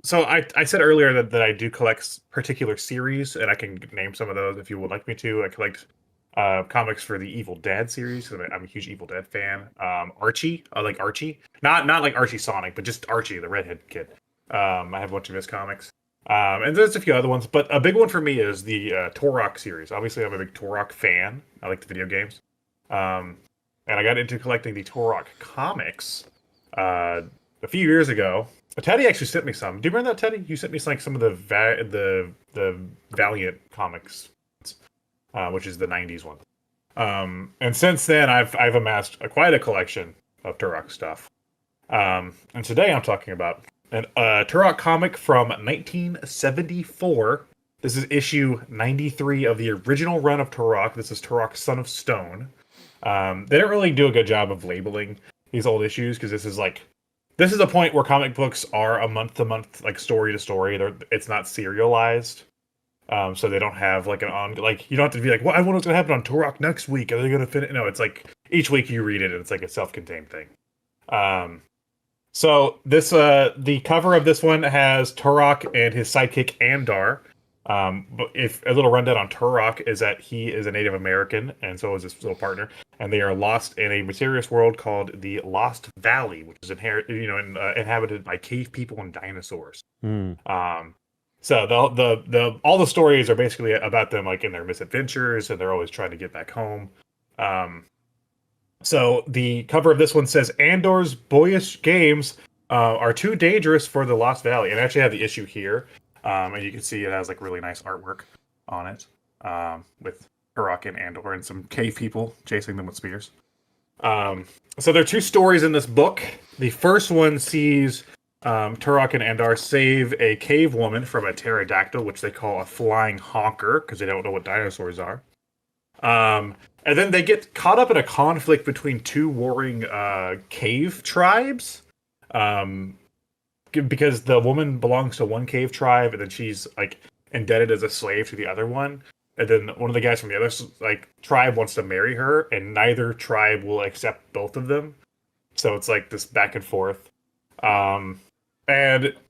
So I said earlier that I do collect particular series, and I can name some of those if you would like me to. I collect comics for the Evil Dead series. I'm a huge Evil Dead fan. Archie, I like Archie. Not like Archie Sonic, but just Archie, the redhead kid. I have a bunch of his comics. And there's a few other ones, but a big one for me is the Turok series. Obviously, I'm a big Turok fan. I like the video games. Um, and I got into collecting the Turok comics a few years ago. Teddy actually sent me some. Do you remember that, Teddy? You sent me like some of the Valiant comics, which is the '90s one. And since then, I've amassed quite a collection of Turok stuff. And today I'm talking about an Turok comic from 1974. This is issue 93 of the original run of Turok. This is Turok Son of Stone. They didn't really do a good job of labeling these old issues because this is a point where comic books are a month to month, like story to story. It's not serialized, so they don't have like you don't have to be like, well, I wonder what's gonna happen on Turok next week. Are they gonna finish? No, it's like each week you read it, and it's like a self-contained thing. So this the cover of this one has Turok and his sidekick Andar. But if a little rundown on Turok is that he is a Native American, and so is his little partner, and they are lost in a mysterious world called the Lost Valley, which is inhabited by cave people and dinosaurs. So the all the stories are basically about them like in their misadventures, and they're always trying to get back home. So the cover of this one says Andor's boyish games are too dangerous for the Lost Valley, and I actually have the issue here. And you can see it has like really nice artwork on it, with Turok and Andor and some cave people chasing them with spears. So there are two stories in this book. The first one sees Turok and Andar save a cave woman from a pterodactyl, which they call a flying honker because they don't know what dinosaurs are. And then they get caught up in a conflict between two warring cave tribes. Because the woman belongs to one cave tribe, and then she's like indebted as a slave to the other one. And then one of the guys from the other tribe wants to marry her, and neither tribe will accept both of them. So it's like this back and forth. And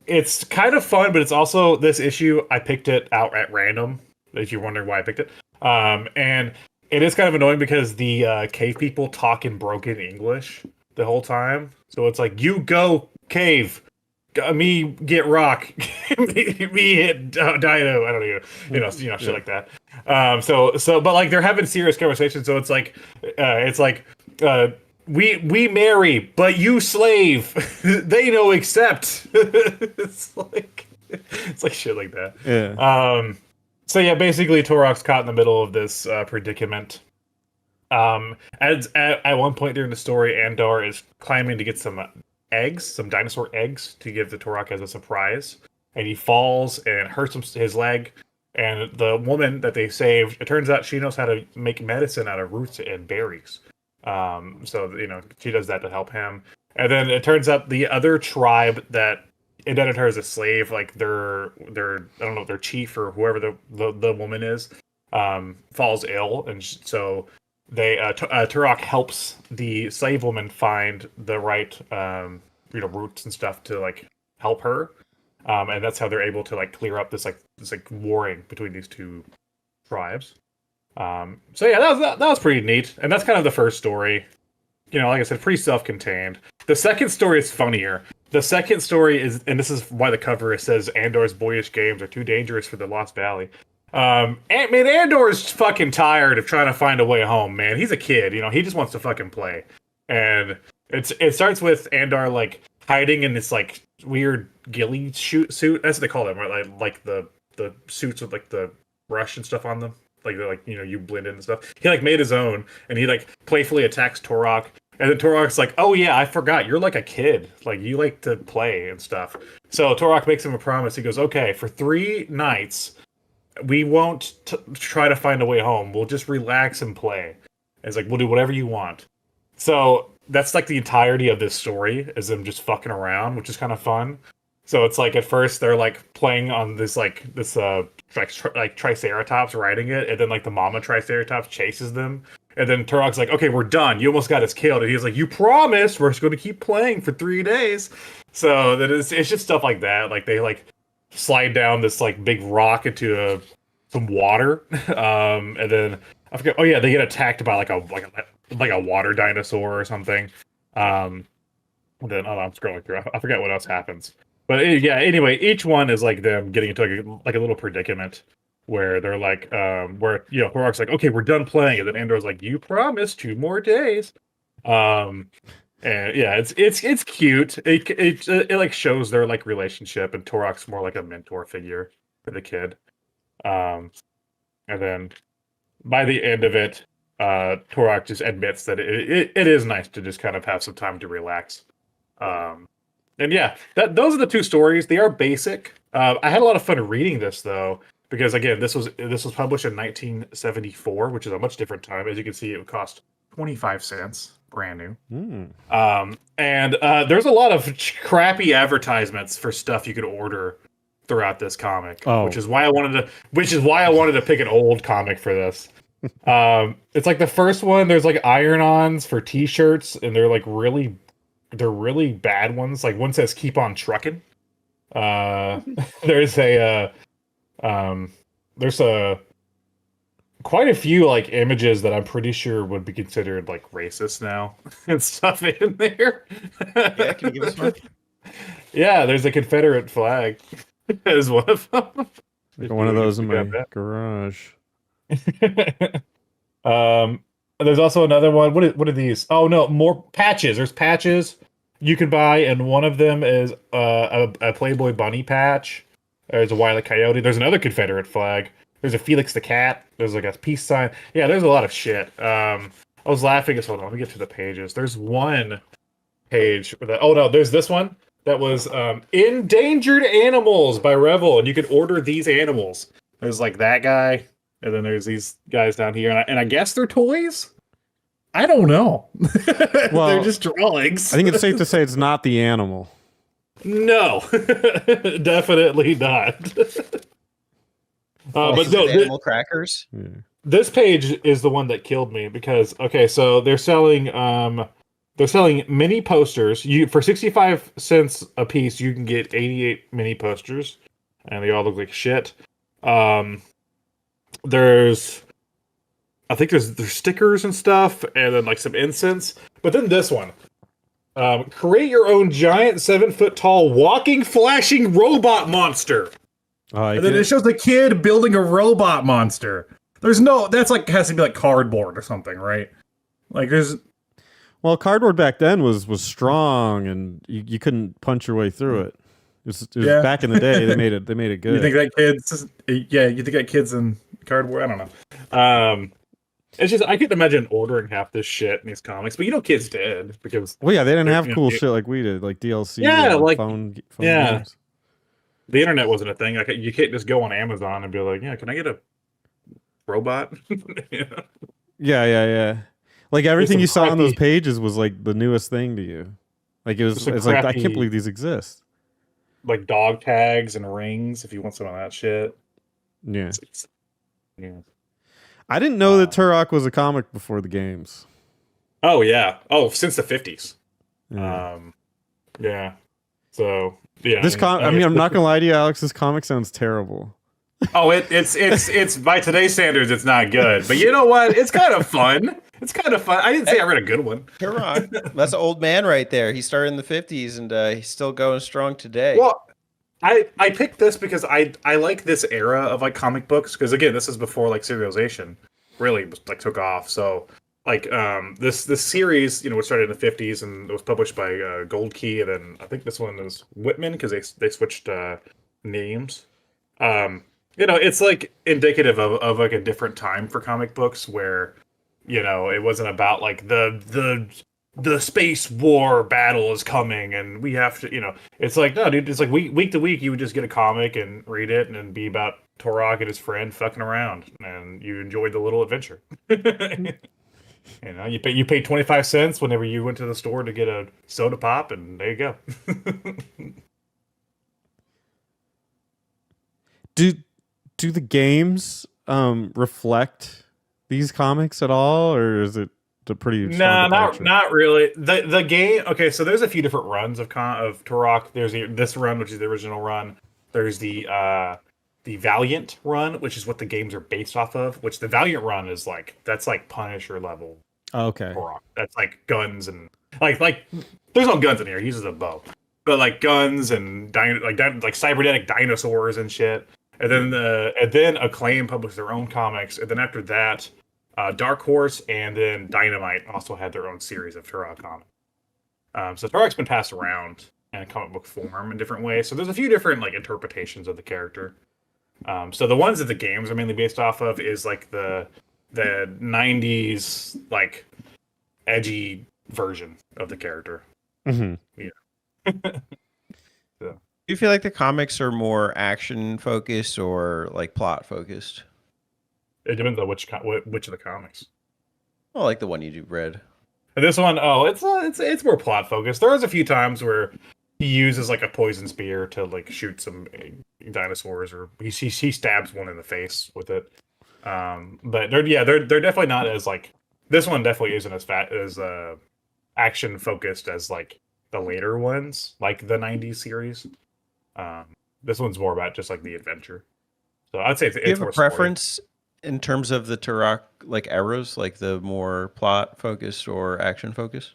it's kind of fun, but it's also this issue. I picked it out at random. If you're wondering why I picked it, and it is kind of annoying because the cave people talk in broken English the whole time. So it's like, you go cave. Me get rock, me hit dino. I don't know, shit like that. But like they're having serious conversations. So it's like, we marry, but you slave. They no accept. it's like shit like that. Yeah. So yeah, basically Turok's caught in the middle of this predicament. At one point during the story, Andor is climbing to get some dinosaur eggs to give to Turok as a surprise, and he falls and hurts his leg. And the woman that they saved, it turns out she knows how to make medicine out of roots and berries. So she does that to help him. And then it turns out the other tribe that indebted her as a slave, like their I don't know, their chief or whoever the woman is, falls ill, and so Turok helps the slave woman find the right roots and stuff to like help her, and that's how they're able to like clear up this warring between these two tribes. So yeah, that was pretty neat, and that's kind of the first story. Like I said, pretty self-contained. The second story is funnier. The second story is, and this is why the cover says Andor's boyish games are too dangerous for the Lost Valley. Andor's fucking tired of trying to find a way home, man. He's a kid, he just wants to fucking play. And it starts with Andor like hiding in this like weird ghillie suit. That's what they call them, right? Like the suits with like the brush and stuff on them. Like they're like, you blend in and stuff. He like made his own, and he like playfully attacks Turok. And then Turok's like, oh yeah, I forgot. You're like a kid. Like, you like to play and stuff. So Turok makes him a promise. He goes, okay, for 3 nights, we won't try to find a way home. We'll just relax and play. And it's like, we'll do whatever you want. So that's like the entirety of this story, is them just fucking around, which is kind of fun. So it's like, at first, they're like playing on this Triceratops riding it. And then like the mama Triceratops chases them. And then Turok's like, okay, we're done. You almost got us killed. And he's like, you promised we're just going to keep playing for 3 days. So that it's just stuff like that. Like they like slide down this like big rock into some water, and then I forget. Oh yeah, they get attacked by like a water dinosaur or something. And then I'm scrolling through. I forget what else happens. But yeah, anyway, each one is like them getting into like a little predicament where they're like, where Horrocks like, okay, we're done playing, and then Andor's like, you promised 2 more days. Um, and yeah, it's cute. It like shows their like relationship, and Torok's more like a mentor figure for the kid. Um, and then by the end of it, Torok just admits that it is nice to just kind of have some time to relax. Um, and yeah, those are the 2 stories. They are basic. I had a lot of fun reading this though, because again, this was published in 1974, which is a much different time. As you can see, it would cost 25 cents, brand new. And there's a lot of crappy advertisements for stuff you could order throughout this comic, which is why I wanted to pick an old comic for this. It's like the first one. There's like iron-ons for T-shirts, and they're really bad ones. Like one says "Keep on trucking." There's there's quite a few like images that I'm pretty sure would be considered like racist now and stuff in there. Yeah, can you give us one? Yeah, there's a Confederate flag as one of them. One of those in my garage. There's also another one. What are these? Oh no, more patches. There's patches you can buy, and one of them is a Playboy bunny patch. There's a Wile E. Coyote. There's another Confederate flag. There's a Felix the cat. There's like a peace sign. Yeah, there's a lot of shit. I was laughing. Hold on, let me get to the pages. There's one page that. Oh no, there's this one that was Endangered Animals by Revel, and you could order these animals. There's like that guy. And then there's these guys down here, and I guess they're toys? I don't know. Well, they're just drawings. I think it's safe to say it's not the animal. No, definitely not. But no, animal crackers. Yeah. This page is the one that killed me because so they're selling mini posters. For 65 cents a piece, you can get 88 mini posters, and they all look like shit. I think there's stickers and stuff, and then like some incense. But then this one, create your own giant 7-foot tall walking flashing robot monster. And then it shows the kid building a robot monster. That's like has to be like cardboard or something, right? Like well, cardboard back then was strong, and you couldn't punch your way through it. It was back in the day. They made it good. You think that kids? Yeah, you think that kids in cardboard? I don't know. It's just I couldn't imagine ordering half this shit in these comics, but kids did because. Well, yeah, they didn't have cool shit like we did, like DLC. Yeah, like phone games. The internet wasn't a thing. Like you can't just go on Amazon and be like, "Yeah, can I get a robot?" Yeah. Like everything you saw on those pages was like the newest thing to you. Like it's like I can't believe these exist. Like dog tags and rings if you want some of that shit. Yeah. Yeah. I didn't know that Turok was a comic before the games. Oh yeah. Oh, since the 50s. Yeah. Yeah. So yeah. I'm not gonna lie to you, Alex. This comic sounds terrible. Oh, it's by today's standards, it's not good. But you know what? It's kind of fun. It's kind of fun. I didn't say I read a good one. Turok, that's an old man right there. He started in the 50s, and he's still going strong today. Well, I picked this because I like this era of like comic books because again, this is before like serialization really like took off. So like this series, which started in the 50s and it was published by Gold Key, and then I think this one is Whitman because they switched names. It's like indicative of like a different time for comic books where it wasn't about like the space war battle is coming and we have to, it's like, no, dude, it's like week to week you would just get a comic and read it and then be about Turok and his friend fucking around and you enjoyed the little adventure. You pay 25 cents whenever you went to the store to get a soda pop and there you go. Do the games reflect these comics at all, or is it a pretty No, strong departure? not really. The game. Okay, so there's a few different runs of Turok. There's this run, which is the original run. There's the Valiant run, which is what the games are based off of. Which the Valiant run is that's like Punisher level Okay. Turok. That's like guns and like there's no guns in here. He uses a bow, but like guns and like cybernetic dinosaurs and shit. And then Acclaim published their own comics, and then after that, Dark Horse and then Dynamite also had their own series of Turok comics. So Turok's been passed around in a comic book form in different ways. So there's a few different like interpretations of the character. So the ones that the games are mainly based off of is like the 90s like edgy version of the character. Mm-hmm. Do you feel like the comics are more action focused or like plot focused? It depends on which of the comics. Well, like the one you read. And this one, it's more plot focused. There was a few times where he uses like a poison spear to like shoot some dinosaurs, or he stabs one in the face with it. But they're definitely not as like, this one definitely isn't as action focused as like the later ones, like the 90s series. This one's more about just like the adventure. So I'd say it's Do you have more a preference in terms of the Turok like eras, like the more plot focused or action focused?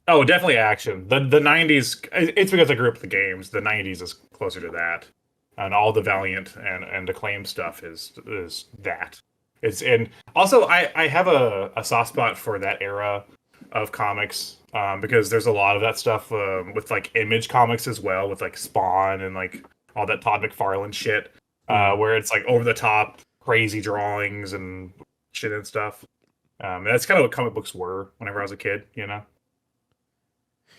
Oh, definitely action. The 90s, it's because I grew up with the games. The 90s is closer to that. And all the Valiant and Acclaim stuff is that. And also I have a soft spot for that era of comics, because there's a lot of that stuff with like Image comics as well, with like Spawn and like all that Todd McFarlane shit, where it's like over the top crazy drawings and shit and stuff. That's kind of what comic books were whenever I was a kid, you know.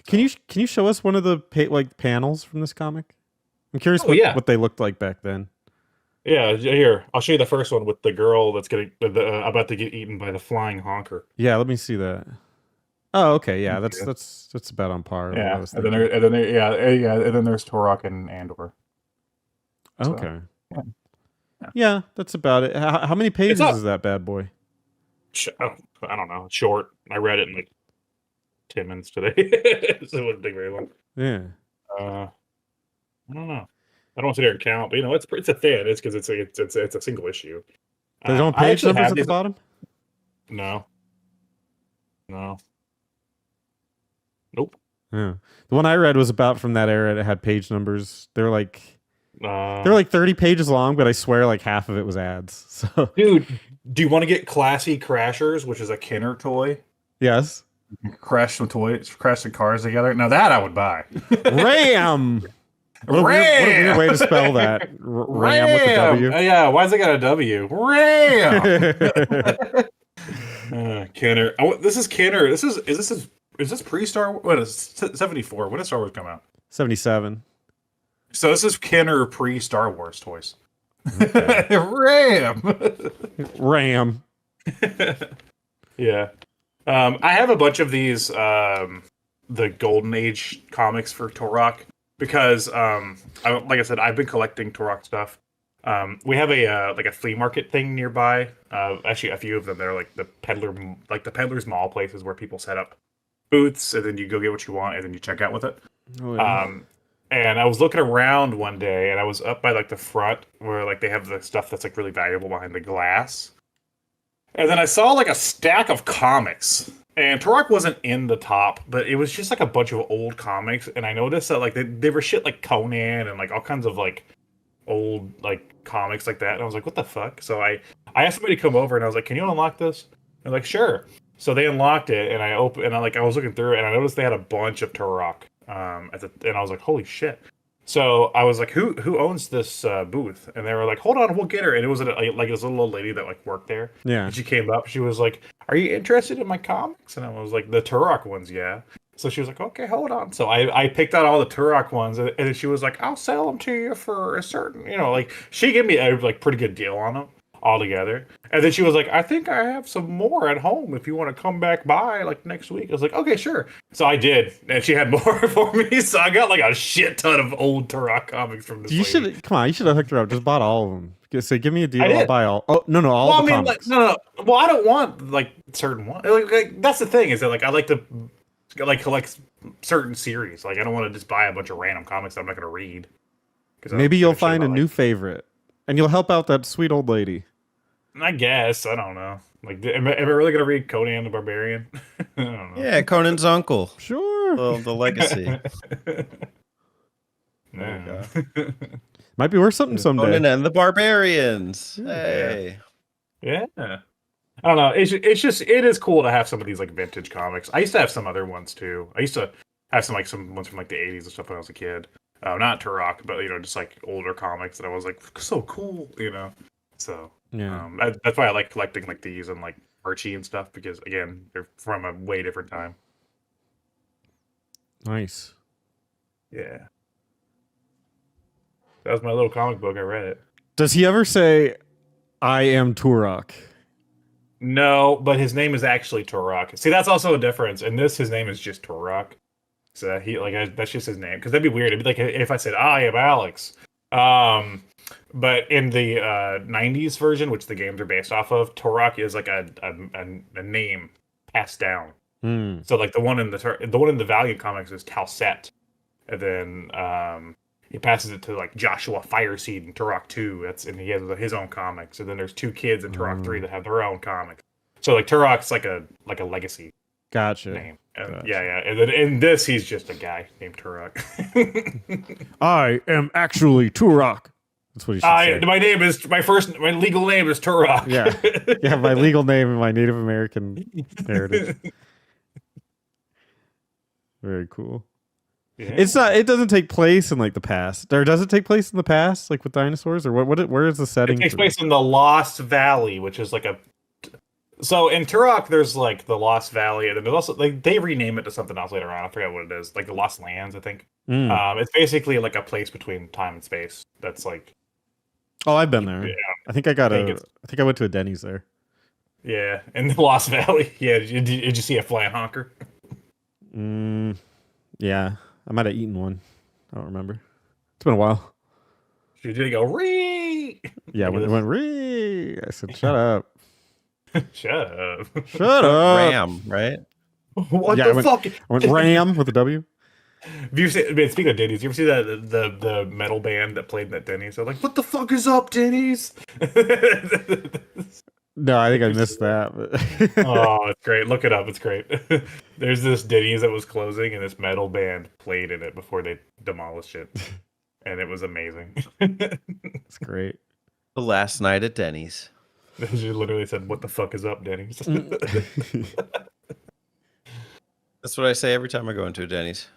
Can you show us one of the panels from this comic? I'm curious what they looked like back then. Yeah, here, I'll show you the first one with the girl that's about to get eaten by the flying honker. Yeah, let me see that. Oh, okay, yeah, that's about on par. Yeah, with and then there's Turok and Andor. Okay. So, yeah, that's about it. How many pages is that bad boy? I don't know. Short. I read it in like 10 minutes today, so it wouldn't take very long. Yeah. I don't know. I don't want to sit here and count, but it's a thin. It's because it's a single issue. There's no page numbers at the bottom? No. Nope. Yeah. The one I read was about from that era. It had page numbers. They're like 30 pages long, but I swear like half of it was ads. So, dude, do you want to get Classy Crashers, which is a Kenner toy? Yes. Crash some cars together. Now that I would buy. Ram. What a weird way to spell that. Ram with a W. Yeah, why's it got a W? Ram. Kenner. This is Kenner. Is this pre-Star Wars? What is 74? When did Star Wars come out? 77. So this is Kenner pre-Star Wars toys. Okay. Ram. Yeah. I have a bunch of these the Golden Age comics for Turok because like I said, I've been collecting Turok stuff. We have a flea market thing nearby. Actually, a few of them. They're like the peddler's mall places where people set up booths, and then you go get what you want, and then you check out with it. Oh, yeah. And I was looking around one day, and I was up by like the front where like they have the stuff that's like really valuable behind the glass. And then I saw like a stack of comics, and Turok wasn't in the top, but it was just like a bunch of old comics. And I noticed that like they were shit like Conan and like all kinds of like old like comics like that. And I was like, what the fuck? So I asked somebody to come over, and I was like, can you unlock this? And they're like, sure. So they unlocked it, and I was looking through it, and I noticed they had a bunch of Turok. And I was like, holy shit. So I was like, who owns this booth? And they were like, hold on, we'll get her. And it was like this little old lady that like worked there. Yeah. And she came up. She was like, are you interested in my comics? And I was like, the Turok ones, yeah. So she was like, okay, hold on. So I picked out all the Turok ones, and then she was like, I'll sell them to you for a certain, like she gave me a like pretty good deal on them all together. And then she was like, I think I have some more at home if you want to come back by like next week. I was like, okay, sure. So I did, and she had more for me. So I got like a shit ton of old Turok comics from this lady. You should have hooked her up. Just bought all of them. Say, give me a deal. I'll buy all. Oh no, all the comics. Like, no. Well, I don't want like certain one. Like, that's the thing is that like I like to like collect certain series. Like I don't want to just buy a bunch of random comics that I'm not going to read. Maybe you'll find a new favorite, and you'll help out that sweet old lady. I guess I don't know. Like, am I really going to read Conan the Barbarian? I don't know. Yeah, Conan's uncle. Sure. The legacy. No. Might be worth something someday. Conan and the Barbarians. Hey. Yeah. I don't know. It is cool to have some of these like vintage comics. I used to have some other ones too. I used to have some ones from like the 80s and stuff when I was a kid. Not Turok, but just like older comics that I was like so cool, So yeah, that's why I like collecting like these and like Archie and stuff because again they're from a way different time. Nice. Yeah. That was my little comic book. I read it. Does he ever say, "I am Turok"? No, but his name is actually Turok. See, that's also a difference. In this, his name is just Turok. So that's just his name. Because that'd be weird. It'd be like if I said, "I am Alex." But in the 90's version, which the games are based off of, Turok is like a name passed down. So like the one in the Valiant comics is Calcet, and then he passes it to like Joshua Fireseed in Turok 2. And he has his own comics. And then there's two kids in Turok 3 that have their own comics. So like Turok's like a legacy name. Gotcha. Yeah. And then in this, he's just a guy named Turok. I am actually Turok. That's what he should say. My legal name is Turok. Yeah, my legal name and my Native American heritage. Very cool. Yeah. It doesn't take place in like the past. Or does it take place in the past, like with dinosaurs? Or where is the setting? It takes place in the Lost Valley, which is like so in Turok there's like the Lost Valley, and then there's also like they rename it to something else later on. I forget what it is. Like the Lost Lands, I think. It's basically like a place between time and space. That's like oh, I've been there. Yeah. I think I went to a Denny's there. Yeah, in the Lost Valley. Yeah, did you see a flying honker? Yeah. I might have eaten one. I don't remember. It's been a while. Did you go ree? Yeah, when it went ree, I said, "Shut up." Shut up. Shut up. Ram, right? What the fuck? I went Ram with a W. Have you seen? Speaking of Denny's, you ever see the metal band that played in that Denny's? They're like, "What the fuck is up, Denny's?" No, I think I missed that. But oh, it's great. Look it up. It's great. There's this Denny's that was closing, and this metal band played in it before they demolished it, and it was amazing. It's great. The last night at Denny's. She literally said, "What the fuck is up, Denny's?" That's what I say every time I go into a Denny's.